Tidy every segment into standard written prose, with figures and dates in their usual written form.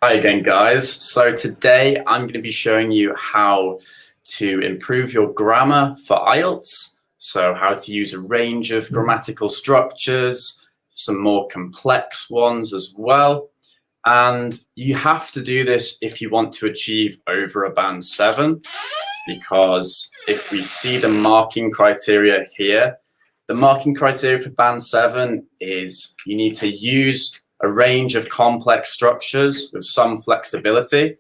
Hi again, guys. So today I'm going to be showing you how to improve your grammar for IELTS. So how to use a range of grammatical structures, some more complex ones as well. And you have to do this if you want to achieve over a band 7, because if we see the marking criteria here, the marking criteria for band 7 is you need to use a range of complex structures with some flexibility.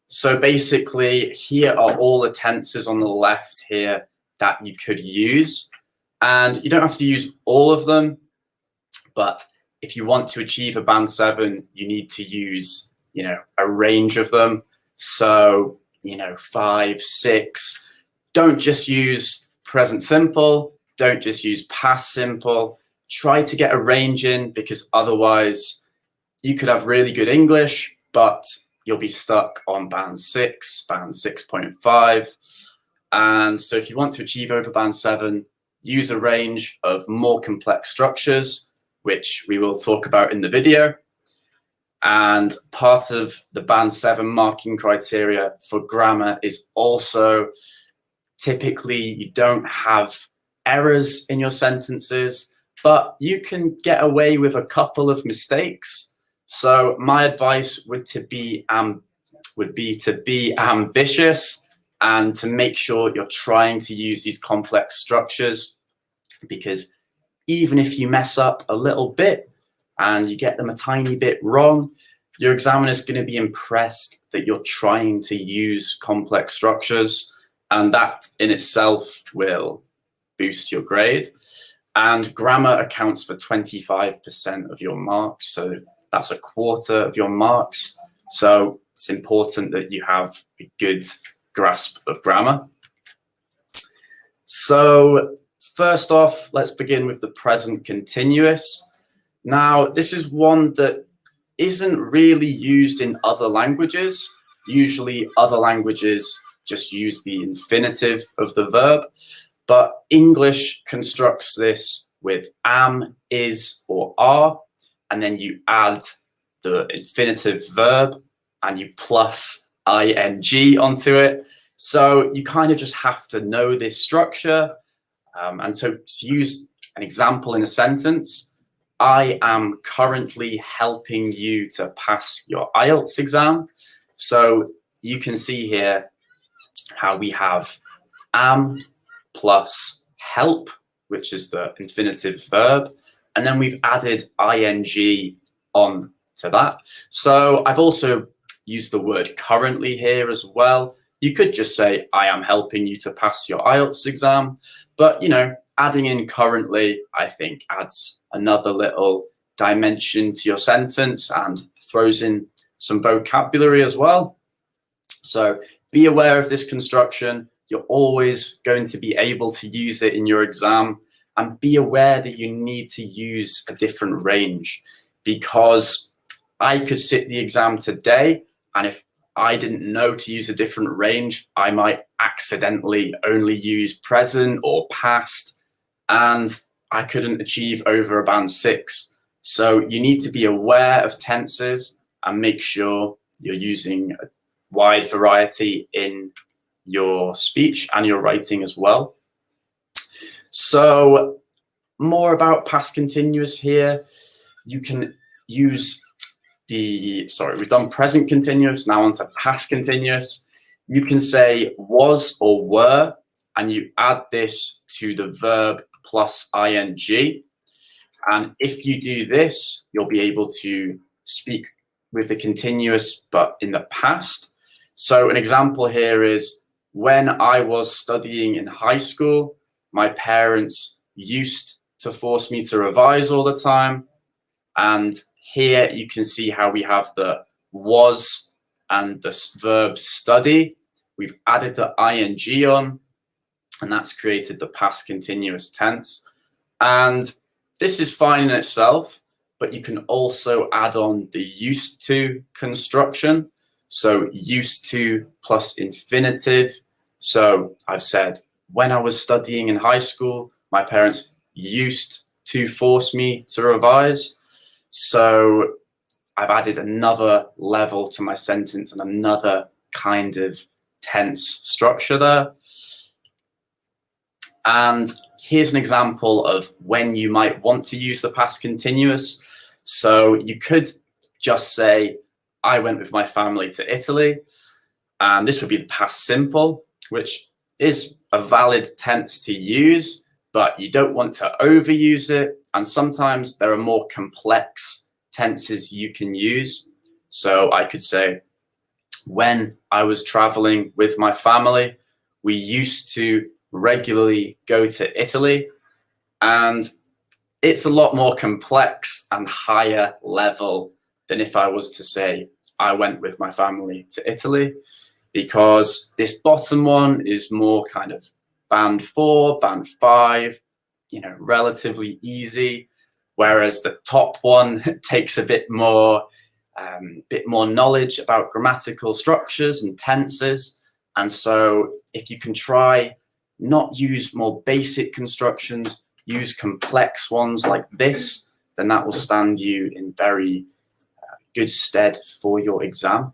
So basically, here are all the tenses on the left here that you could use. And you don't have to use all of them, but if you want to achieve a band 7, you need to use, a range of them. So, 5, 6. Don't just use present simple. Don't just use past simple. Try to get a range in, because otherwise you could have really good English, but you'll be stuck on band 6, band 6.5. And so if you want to achieve over band 7, use a range of more complex structures, which we will talk about in the video. And part of the band 7 marking criteria for grammar is also typically you don't have errors in your sentences, but you can get away with a couple of mistakes. So my advice would be to be ambitious and to make sure you're trying to use these complex structures, because even if you mess up a little bit and you get them a tiny bit wrong, your examiner is going to be impressed that you're trying to use complex structures, and that in itself will boost your grade. And grammar accounts for 25% of your marks, so that's a quarter of your marks. So it's important that you have a good grasp of grammar. So first off, let's begin with the present continuous. Now, this is one that isn't really used in other languages. Usually other languages just use the infinitive of the verb, but English constructs this with am, is, or are, and then you add the infinitive verb and you plus ing onto it. So you kind of just have to know this structure. And so to use an example in a sentence, I am currently helping you to pass your IELTS exam. So you can see here how we have am plus help, which is the infinitive verb, and then we've added ing on to that. So I've also used the word currently here as well. You could just say, I am helping you to pass your IELTS exam, but adding in currently, I think, adds another little dimension to your sentence and throws in some vocabulary as well. So be aware of this construction. You're always going to be able to use it in your exam, and be aware that you need to use a different range, because I could sit the exam today, and if I didn't know to use a different range, I might accidentally only use present or past, and I couldn't achieve over a band 6. So you need to be aware of tenses and make sure you're using a wide variety in your speech and your writing as well. So more about past continuous here. You can use we've done present continuous, now onto past continuous. You can say was or were, and you add this to the verb plus ing. And if you do this, you'll be able to speak with the continuous, but in the past. So an example here is, when I was studying in high school, my parents used to force me to revise all the time. And here you can see how we have the was and the verb study. We've added the ing on, and that's created the past continuous tense. And this is fine in itself, but you can also add on the used to construction. So used to plus infinitive. So I've said, when I was studying in high school, my parents used to force me to revise. So I've added another level to my sentence and another kind of tense structure there. And here's an example of when you might want to use the past continuous. So you could just say, I went with my family to Italy. And this would be the past simple, which is a valid tense to use, but you don't want to overuse it. And sometimes there are more complex tenses you can use. So I could say, when I was traveling with my family, we used to regularly go to Italy. And it's a lot more complex and higher level than if I was to say, I went with my family to Italy, because this bottom one is more kind of band 4, band 5, relatively easy, whereas the top one takes a bit more knowledge about grammatical structures and tenses. And so if you can try not use more basic constructions, use complex ones like this, then that will stand you in very good stead for your exam.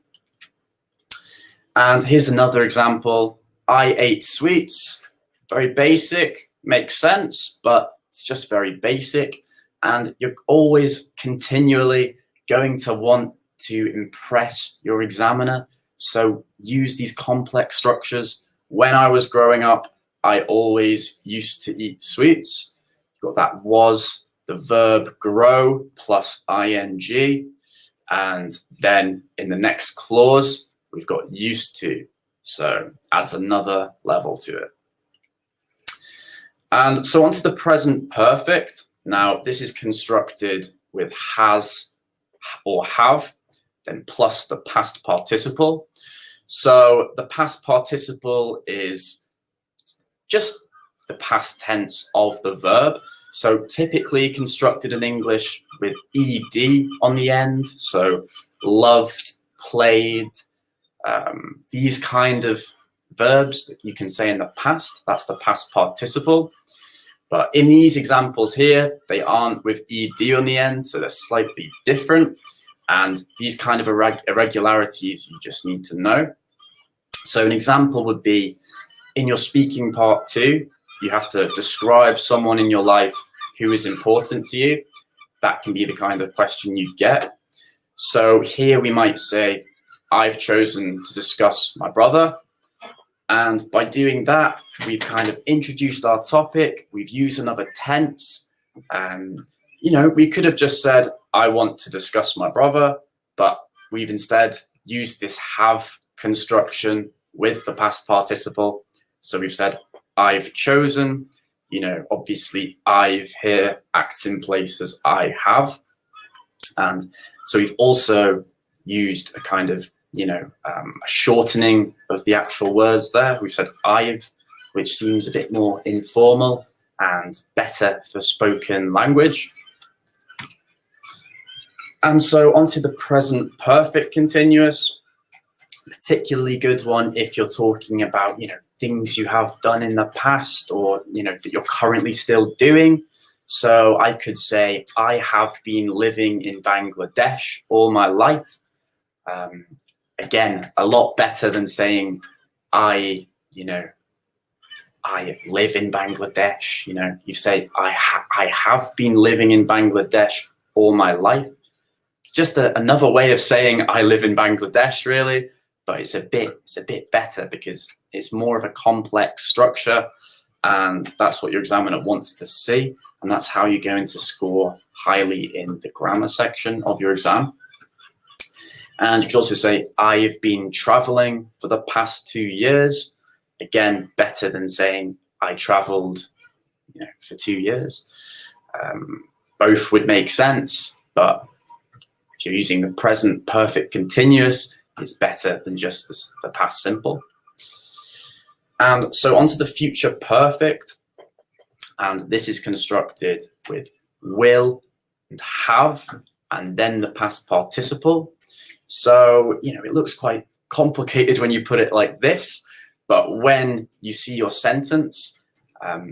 And here's another example. I ate sweets. Very basic, makes sense, but it's just very basic. And you're always continually going to want to impress your examiner. So use these complex structures. When I was growing up, I always used to eat sweets. You've got that was, the verb grow plus ing. And then in the next clause, we've got used to. So adds another level to it. And so onto the present perfect. Now, this is constructed with has or have, then plus the past participle. So the past participle is just the past tense of the verb. So typically constructed in English with ed on the end. So loved, played, these kind of verbs that you can say in the past. That's the past participle. But in these examples here, they aren't with ed on the end, so they're slightly different. And these kind of irregularities you just need to know. So an example would be, in your speaking part 2, you have to describe someone in your life who is important to you. That can be the kind of question you get. So here we might say, I've chosen to discuss my brother. And by doing that, we've kind of introduced our topic. We've used another tense. We could have just said, I want to discuss my brother, but we've instead used this have construction with the past participle. So we've said, I've chosen, obviously I've here acts in place as I have. And so we've also used a kind of, a shortening of the actual words there. We've said I've, which seems a bit more informal and better for spoken language. And so onto the present perfect continuous, particularly good one if you're talking about, things you have done in the past or, that you're currently still doing. So I could say, I have been living in Bangladesh all my life. Again, a lot better than saying I live in Bangladesh. You say I have been living in Bangladesh all my life. Just another way of saying I live in Bangladesh, really, but it's a bit better because it's more of a complex structure, and that's what your examiner wants to see, and that's how you're going to score highly in the grammar section of your exam. And you could also say, I've been traveling for the past 2 years. Again, better than saying I traveled, for 2 years. Both would make sense, but if you're using the present perfect continuous, it's better than just the past simple. And so onto the future perfect. And this is constructed with will and have, and then the past participle. So, it looks quite complicated when you put it like this, but when you see your sentence,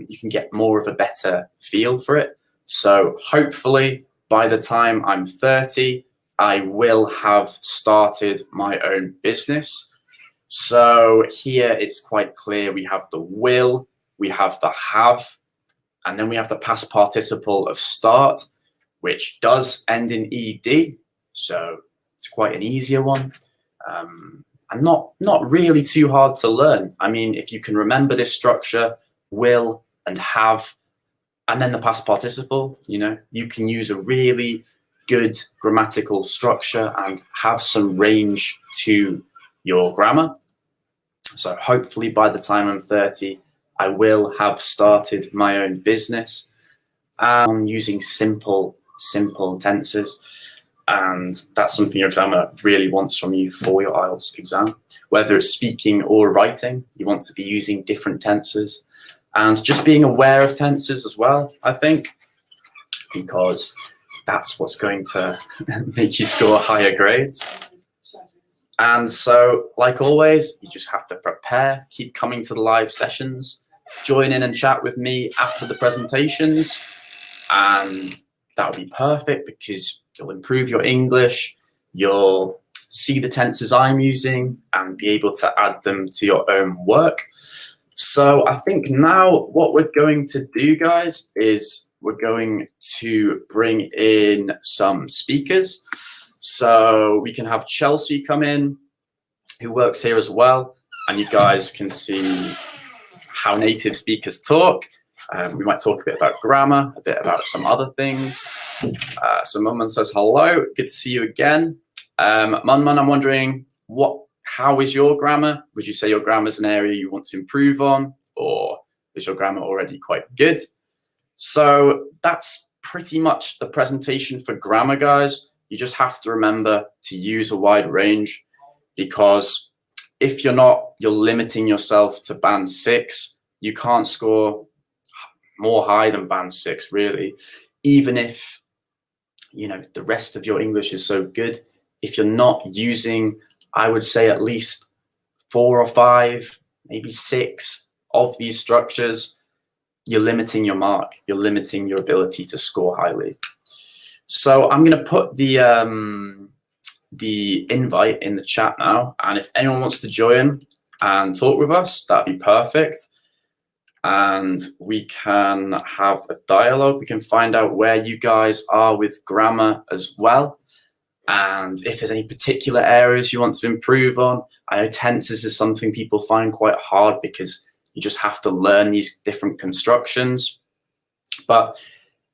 you can get more of a better feel for it. So hopefully by the time I'm 30 I will have started my own business. So here it's quite clear. We have the will, we have the have, and then we have the past participle of start, which does end in ed. So it's quite an easier one. And not really too hard to learn. I mean, if you can remember this structure, will and have, and then the past participle, you can use a really good grammatical structure and have some range to your grammar. So hopefully by the time I'm 30, I will have started my own business and using simple tenses. And that's something your examiner really wants from you for your IELTS exam. Whether it's speaking or writing, you want to be using different tenses. And just being aware of tenses as well, I think, because that's what's going to make you score higher grades. And so, like always, you just have to prepare, keep coming to the live sessions, join in and chat with me after the presentations, and that'll be perfect because you'll improve your English, you'll see the tenses I'm using and be able to add them to your own work. So I think now what we're going to do, guys, is we're going to bring in some speakers. So we can have Chelsea come in, who works here as well, and you guys can see how native speakers talk. We might talk a bit about grammar, a bit about some other things. So Munmun says hello, good to see you again. Munmun, I'm wondering, how is your grammar? Would you say your grammar is an area you want to improve on, or is your grammar already quite good? So that's pretty much the presentation for grammar, guys. You just have to remember to use a wide range, because if you're not, you're limiting yourself to band 6. You can't score more high than band 6, really, even if the rest of your English is so good. If you're not using, I would say, at least 4 or 5, maybe 6 of these structures, you're limiting your mark. You're limiting your ability to score highly. So I'm going to put the invite in the chat now, and if anyone wants to join and talk with us, that'd be perfect. And we can have a dialogue. We can find out where you guys are with grammar as well. And if there's any particular areas you want to improve on. I know tenses is something people find quite hard because you just have to learn these different constructions. But,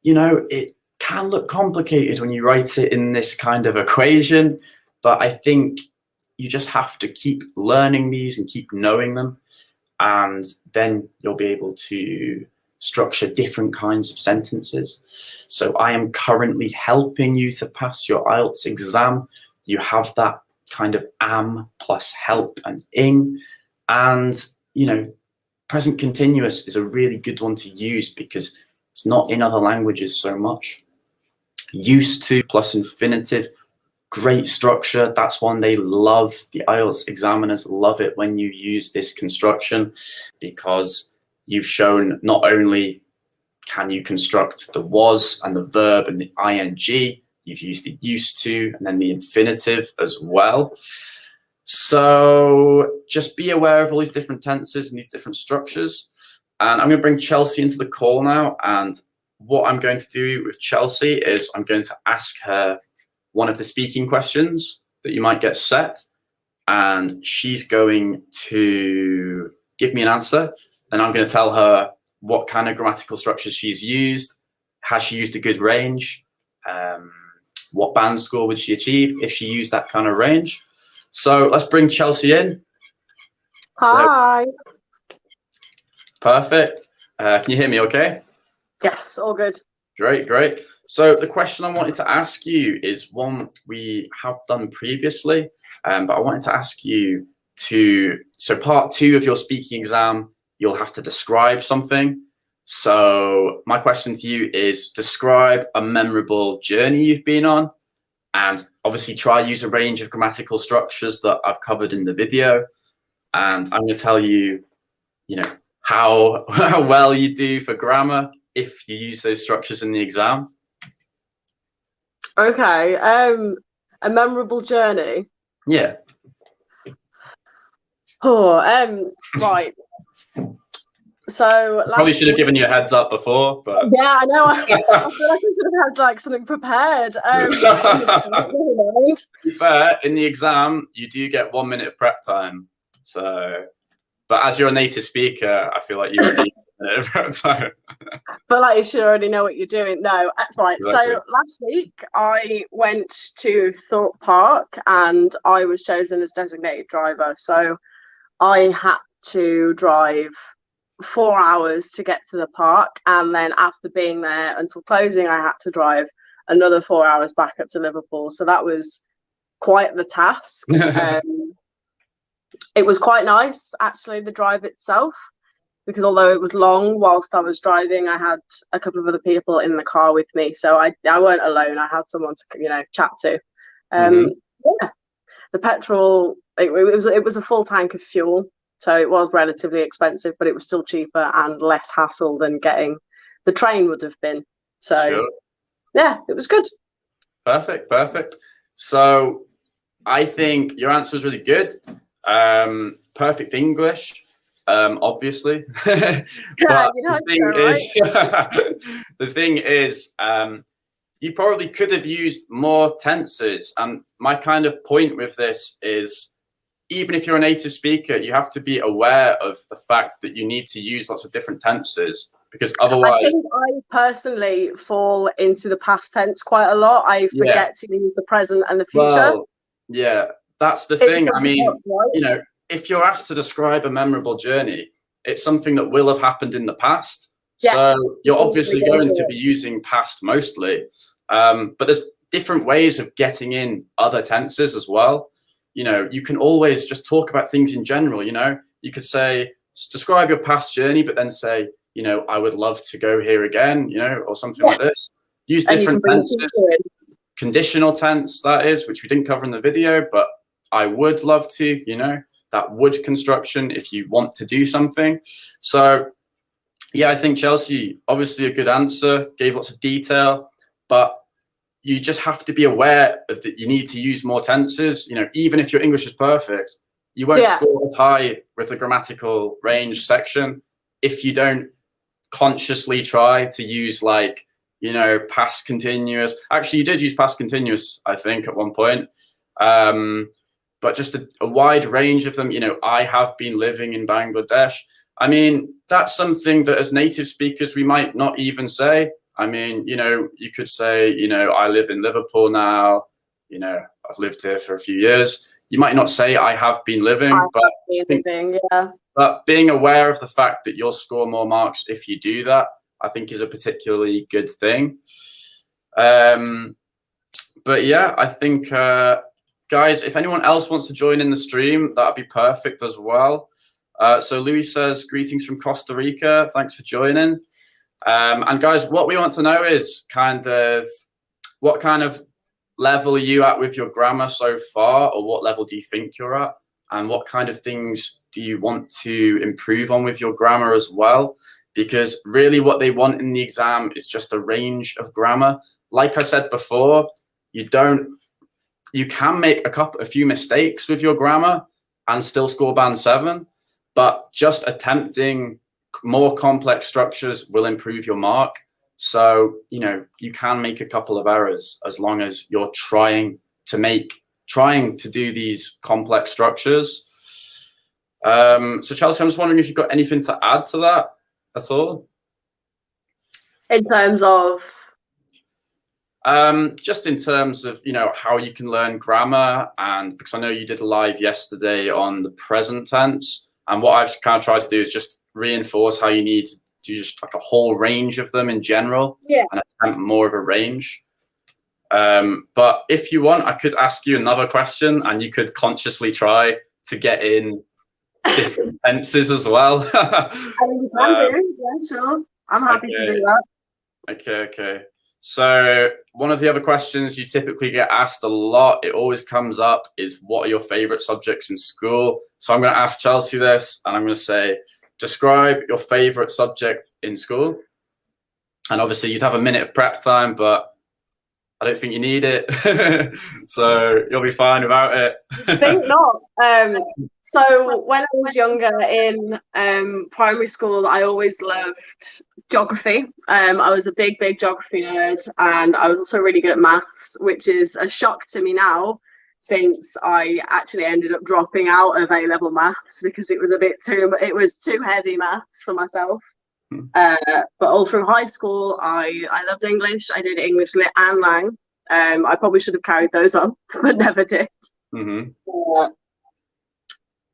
it can look complicated when you write it in this kind of equation. But I think you just have to keep learning these and keep knowing them. And then you'll be able to structure different kinds of sentences. So I am currently helping you to pass your IELTS exam. You have that kind of am plus help and ing. And, present continuous is a really good one to use because it's not in other languages so much. Used to plus infinitive, great structure. That's one they love. The IELTS examiners love it when you use this construction, because you've shown not only can you construct the was and the verb and the ing, you've used the used to and then the infinitive as well. So just be aware of all these different tenses and these different structures. And I'm going to bring Chelsea into the call now. And what I'm going to do with Chelsea is I'm going to ask her one of the speaking questions that you might get set, and she's going to give me an answer, and I'm going to tell her what kind of grammatical structures she's used. Has she used a good range? What band score would she achieve if she used that kind of range? So let's bring Chelsea in. Hi. Perfect. Can you hear me okay? Yes, all good. Great. So the question I wanted to ask you is one we have done previously, but I wanted to ask you so part 2 of your speaking exam, you'll have to describe something. So my question to you is, describe a memorable journey you've been on, and obviously try use a range of grammatical structures that I've covered in the video. And I'm going to tell you, how well you do for grammar if you use those structures in the exam. Okay. A memorable journey. Yeah. Oh, right. So Probably last should have week, given you a heads up before, but yeah, I know. I feel like I should have had like something prepared. Never mind. to be fair, in the exam, you do get 1 minute of prep time. So, but as you're a native speaker, I feel like you don't need a minute of prep time. But like you should already know what you're doing. No, right. Exactly. So last week I went to Thorpe Park and I was chosen as designated driver. So I had to drive 4 hours to get to the park, and then after being there until closing, I had to drive another 4 hours back up to Liverpool. So that was quite the task. It was quite nice, actually, the drive itself, because although it was long, whilst I was driving, I had a couple of other people in the car with me, so I weren't alone. I had someone to chat to. Yeah, the petrol it was a full tank of fuel. So it was relatively expensive, but it was still cheaper and less hassle than getting the train would have been. So, sure. Yeah, it was good. Perfect. So I think your answer was really good. Perfect English, obviously. But the thing is, you probably could have used more tenses. And my kind of point with this is, even if you're a native speaker, you have to be aware of the fact that you need to use lots of different tenses, because otherwise... I think I personally fall into the past tense quite a lot. I forget to use the present and the future. Well, yeah, that's the thing. I mean, you know, if you're asked to describe a memorable journey, it's something that will have happened in the past. Yeah, so you're obviously going to be using past mostly. But there's different ways of getting in other tenses as well. You know, you can always just talk about things in general. You know, you could say, describe your past journey, but then say, you know, I would love to go here again, you know, or something like this. Use different tenses. Conditional tense, that is, which we didn't cover in the video, but I would love to, you know, that would construction if you want to do something. So, yeah, I think Chelsea, obviously a good answer, gave lots of detail, but you just have to be aware of that you need to use more tenses. You know, even if your English is perfect, you won't score as high with the grammatical range section if you don't consciously try to use, like, you know, past continuous. Actually, you did use past continuous, I think, at one point. But just a wide range of them. You know, I have been living in Bangladesh. I mean, that's something that as native speakers, we might not even say. I mean, you know, you could say, you know, I live in Liverpool now, you know, I've lived here for a few years. You might not say I have been living, but being aware of the fact that you'll score more marks if you do that, I think is a particularly good thing. But yeah, I think, guys, if anyone else wants to join in the stream, that'd be perfect as well. So Louis says, greetings from Costa Rica. Thanks for joining. And guys, what we want to know is kind of what kind of level are you at with your grammar so far, or what level do you think you're at, and what kind of things do you want to improve on with your grammar as well? Because really what they want in the exam is just a range of grammar. Like I said before, you can make a few mistakes with your grammar and still score band 7, but just attempting more complex structures will improve your mark. So, you know, you can make a couple of errors as long as you're trying to do these complex structures. So Chelsea, I'm just wondering if you've got anything to add to that at all? In terms of? Just in terms of, you know, how you can learn grammar, and because I know you did a live yesterday on the present tense, and what I've kind of tried to do is just reinforce how you need to do just like a whole range of them in general, and attempt more of a range. But if you want, I could ask you another question and you could consciously try to get in different tenses as well. I mean, you can do, yeah, sure. I'm happy to do that. Okay. So one of the other questions you typically get asked a lot, it always comes up, is what are your favorite subjects in school? So I'm going to ask Chelsea this, and I'm going to say, describe your favorite subject in school. And obviously you'd have a minute of prep time, but I don't think you need it. So you'll be fine without it. I think not. So when I was younger in primary school, I always loved geography. I was a big geography nerd, and I was also really good at maths, which is a shock to me now, since I actually ended up dropping out of A-level maths because it was too heavy maths for myself. But all through high school, I loved English. I did English lit and lang. I probably should have carried those on, but never did.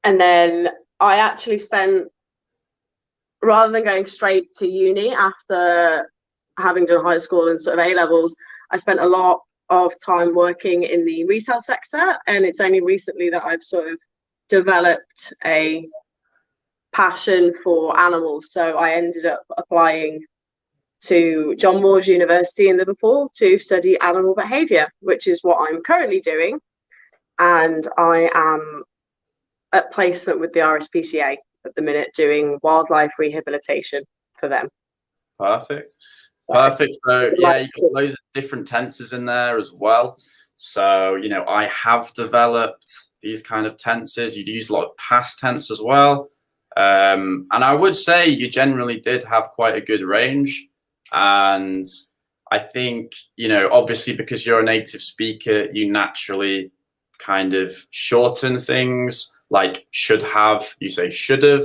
And then I actually spent, rather than going straight to uni after having done high school and sort of A levels, I spent a lot of time working in the retail sector. And it's only recently that I've sort of developed a passion for animals. So I ended up applying to John Moores University in Liverpool to study animal behaviour, which is what I'm currently doing. And I am at placement with the RSPCA at the minute doing wildlife rehabilitation for them. Perfect. So yeah, you got loads of different tenses in there as well. So, you know, I have developed these kind of tenses. You'd use a lot of past tense as well. And I would say you generally did have quite a good range. And I think, you know, obviously because you're a native speaker, you naturally kind of shorten things, like should have, you say should have.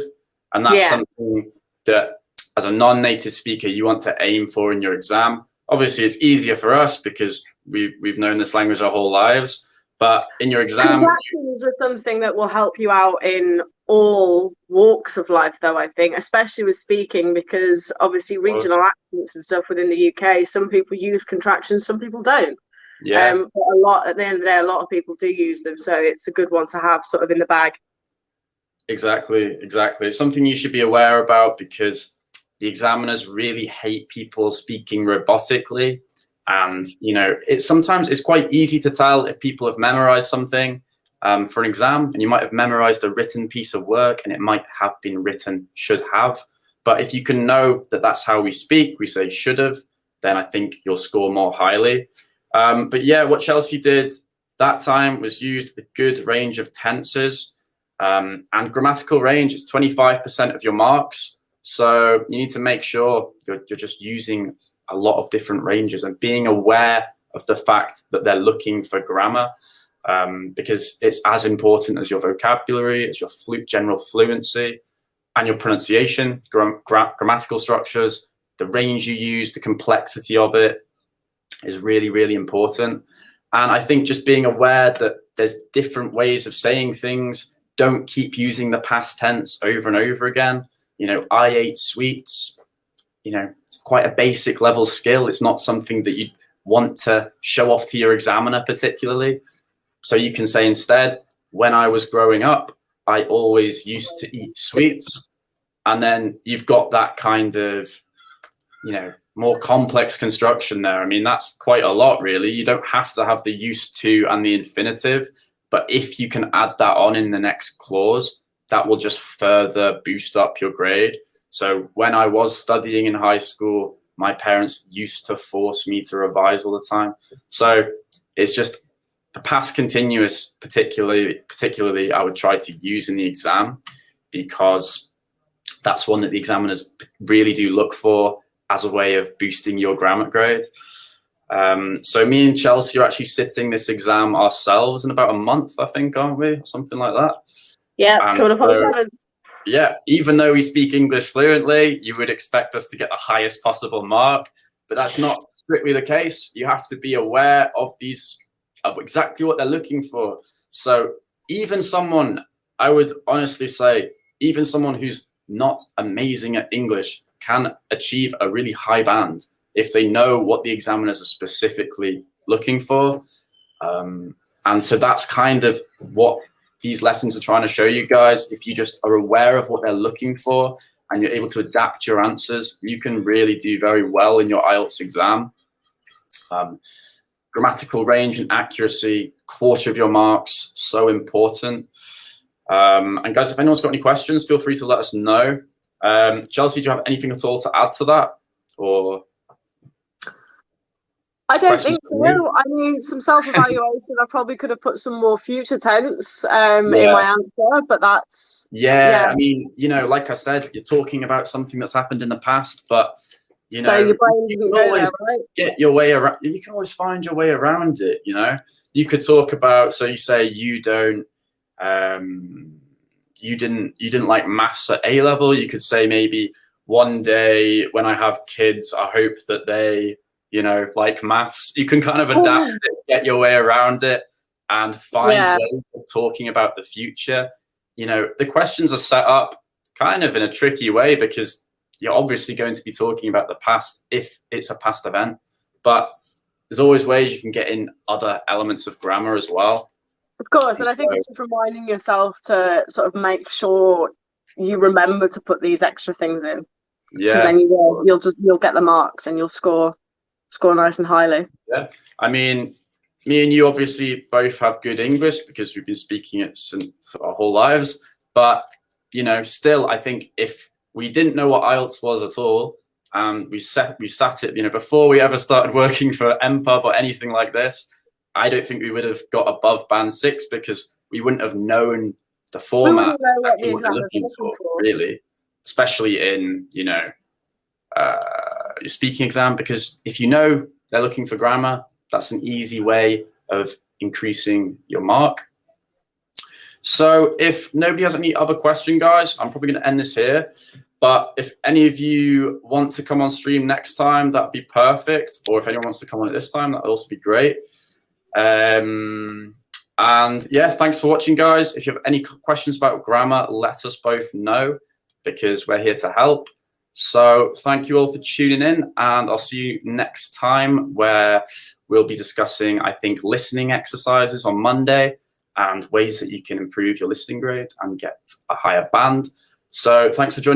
And that's something that as a non-native speaker, you want to aim for in your exam. Obviously, it's easier for us because we've known this language our whole lives. But in your exam, contractions are something that will help you out in all walks of life, though, I think, especially with speaking, because obviously regional accents and stuff within the UK, some people use contractions, some people don't. But at the end of the day, a lot of people do use them, so it's a good one to have sort of in the bag. Exactly. It's something you should be aware about because the examiners really hate people speaking robotically. And, you know, sometimes it's quite easy to tell if people have memorized something for an exam, and you might have memorized a written piece of work and it might have been written should have. But if you can know that that's how we speak, we say should have, then I think you'll score more highly. But yeah, what Chelsea did that time was used a good range of tenses, and grammatical range is 25% of your marks. So you need to make sure you're just using a lot of different ranges and being aware of the fact that they're looking for grammar, because it's as important as your vocabulary, as your general fluency and your pronunciation, grammatical structures, the range you use, the complexity of it is really, really important. And I think just being aware that there's different ways of saying things. Don't keep using the past tense over and over again. You know, I ate sweets, you know, it's quite a basic level skill. It's not something that you want to show off to your examiner particularly. So you can say instead, when I was growing up, I always used to eat sweets. And then you've got that kind of, you know, more complex construction there. I mean, that's quite a lot, really. You don't have to have the used to and the infinitive. But if you can add that on in the next clause, that will just further boost up your grade. So when I was studying in high school, my parents used to force me to revise all the time. So it's just the past continuous, particularly I would try to use in the exam, because that's one that the examiners really do look for as a way of boosting your grammar grade. So me and Chelsea are actually sitting this exam ourselves in about a month, I think, aren't we? Something like that. Yeah, it's coming up on 7. Yeah, even though we speak English fluently, you would expect us to get the highest possible mark, but that's not strictly the case. You have to be aware of exactly what they're looking for. So even someone, I would honestly say, even someone who's not amazing at English can achieve a really high band if they know what the examiners are specifically looking for. And so that's kind of what these lessons are trying to show you guys. If you just are aware of what they're looking for and you're able to adapt your answers, you can really do very well in your IELTS exam. Grammatical range and accuracy, quarter of your marks, so important. And guys, if anyone's got any questions, feel free to let us know. Chelsea, do you have anything at all to add to that? Or I don't questions think from you? so. I mean, some self-evaluation, I probably could have put some more future tense in Yeah. my answer, but that's, Yeah, I mean, you know, like I said, you're talking about something that's happened in the past, but you so know, your brain you doesn't can go there, always right? get your way around. You can always find your way around it. You know, you could talk about. So you say you don't, you didn't like maths at A level. You could say maybe one day when I have kids, I hope that they, you know, like maths. You can kind of adapt it, get your way around it, and find Yeah, ways of talking about the future. You know, the questions are set up kind of in a tricky way because you're obviously going to be talking about the past if it's a past event, but there's always ways you can get in other elements of grammar as well. of course. And And I think so, it's just reminding yourself to sort of make sure you remember to put these extra things in, because yeah, then you'll get the marks and you'll score nice and highly. yeah. I mean, me and you obviously both have good English because we've been speaking it for our whole lives. But you know, still, I think if we didn't know what IELTS was at all, and we sat it, you know, before we ever started working for MPub or anything like this, I don't think we would have got above band 6 because we wouldn't have known the We format, wouldn't know what exactly the what you're examiners are looking looking for, for. really, especially in, you know, your speaking exam, because if you know they're looking for grammar, that's an easy way of increasing your mark. So if nobody has any other question, guys, I'm probably going to end this here. But if any of you want to come on stream next time, that'd be perfect. Or if anyone wants to come on at this time, that'd also be great. And yeah, thanks for watching, guys. If you have any questions about grammar, let us both know because we're here to help. So thank you all for tuning in, and I'll see you next time where we'll be discussing, I think, listening exercises on Monday and ways that you can improve your listening grade and get a higher band. So thanks for joining.